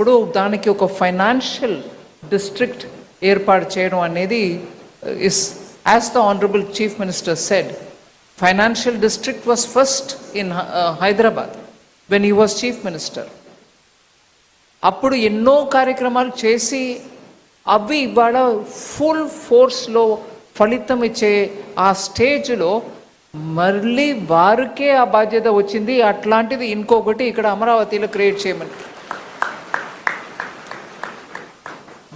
చేసినప్పుడు దానికి ఒక ఫైనాన్షియల్ డిస్ట్రిక్ట్ ఏర్పాటు చేయడం అనేది is as the honourable chief minister said, financial district was first in Hyderabad when he was chief minister. అప్పుడు ఎన్నో కార్యక్రమాలు చేసి అవి ఇవాళ ఫుల్ ఫోర్స్లో ఫలితం ఇచ్చే ఆ స్టేజ్లో మళ్ళీ వారికే ఆ బాధ్యత వచ్చింది. అట్లాంటిది ఇంకొకటి ఇక్కడ అమరావతిలో క్రియేట్ చేయమని,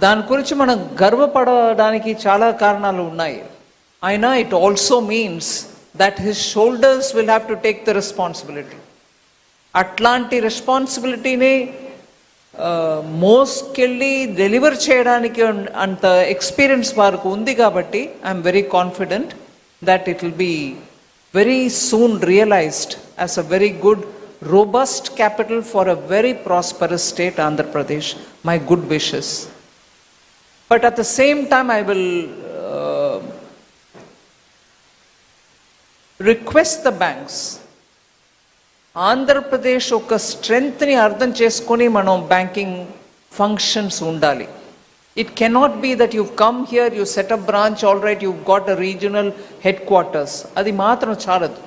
దాని గురించి మనం గర్వపడడానికి చాలా కారణాలు ఉన్నాయి. అయినా it also means that his shoulders will have to take the responsibility. అట్లాంటి రెస్పాన్సిబిలిటీని మోసుకెళ్ళి డెలివర్ చేయడానికి అంత ఎక్స్పీరియన్స్ వారికి ఉంది. కాబట్టి I'm very confident that it will be very soon realized as a very good, robust capital for a very prosperous state, Andhra Pradesh. My good wishes. But at the same time, I will request the banks. Andhra Pradesh oka strength ni ardham cheskoni manam banking functions undali. It cannot be that you've come here, you set up branch, all right, you've got a regional headquarters. అది మాత్రం చాలదు.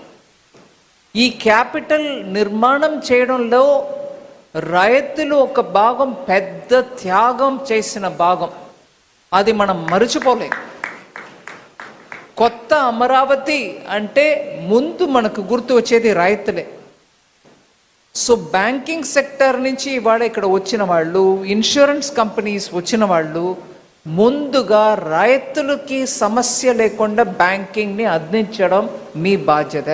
ఈ capital నిర్మాణం చేయడంలో రైతులు ఒక భాగం, పెద్ద త్యాగం చేసిన భాగం, అది మనం మరచిపోలేం. కొత్త అమరావతి అంటే ముందు మనకు గుర్తు వచ్చేది రైతులే. సో బ్యాంకింగ్ సెక్టర్ నుంచి ఇవాళ ఇక్కడ వచ్చిన వాళ్ళు, ఇన్సూరెన్స్ కంపెనీస్ వచ్చిన వాళ్ళు ముందుగా రైతులకి సమస్య లేకుండా బ్యాంకింగ్ని అందించడం మీ బాధ్యత.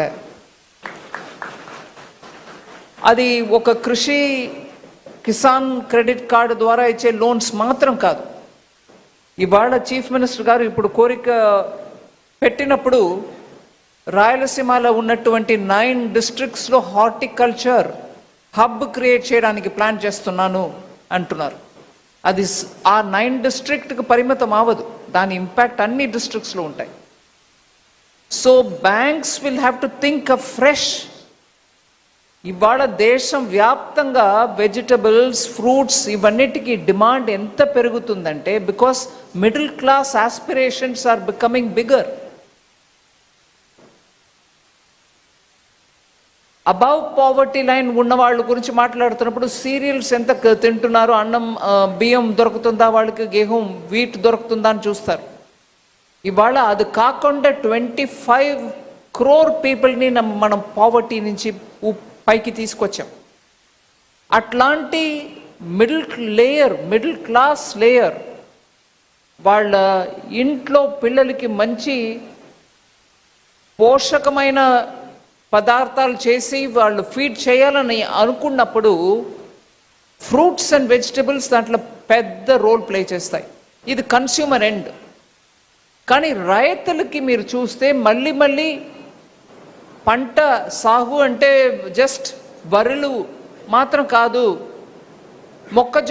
అది ఒక కృషి కిసాన్ క్రెడిట్ కార్డు ద్వారా ఇచ్చే లోన్స్ మాత్రం కాదు. ఇవాళ చీఫ్ మినిస్టర్ గారు ఇప్పుడు కోరిక పెట్టినప్పుడు రాయలసీమలో ఉన్నటువంటి 9 డిస్ట్రిక్ట్స్లో హార్టికల్చర్ హబ్ క్రియేట్ చేయడానికి ప్లాన్ చేస్తున్నాను అంటున్నారు. అది ఆ 9 డిస్ట్రిక్ట్కి పరిమితం అవ్వదు, దాని ఇంపాక్ట్ అన్ని డిస్ట్రిక్ట్స్లో ఉంటాయి. So banks will have to think afresh. ఇవాళ దేశం వ్యాప్తంగా వెజిటబుల్స్, ఫ్రూట్స్ ఇవన్నిటికీ డిమాండ్ ఎంత పెరుగుతుందంటే because middle class aspirations are becoming bigger. Above poverty line ఉన్న వాళ్ళ గురించి మాట్లాడుతున్నప్పుడు సీరియల్స్ ఎంత తింటున్నారు, అన్నం బియ్యం దొరుకుతుందా వాళ్ళకి, గేహం వీట్ దొరుకుతుందా అని చూస్తారు. ఇవాళ అది కాకుండా 25 crore పీపుల్ని మనం పావర్టీ నుంచి పైకి తీసుకొచ్చాం. అట్లాంటి మిడిల్ క్లాస్ లేయర్ వాళ్ళ ఇంట్లో పిల్లలకి మంచి పోషకమైన పదార్థాలు చేసి వాళ్ళు ఫీడ్ చేయాలని అనుకున్నప్పుడు ఫ్రూట్స్ అండ్ వెజిటబుల్స్ దాంట్లో పెద్ద రోల్ ప్లే చేస్తాయి. ఇది కన్స్యూమర్ ఎండ్. కానీ రైతులకి మీరు చూస్తే మళ్ళీ పంట సాగు అంటే జస్ట్ వరులు మాత్రం కాదు, మొక్కజొన్న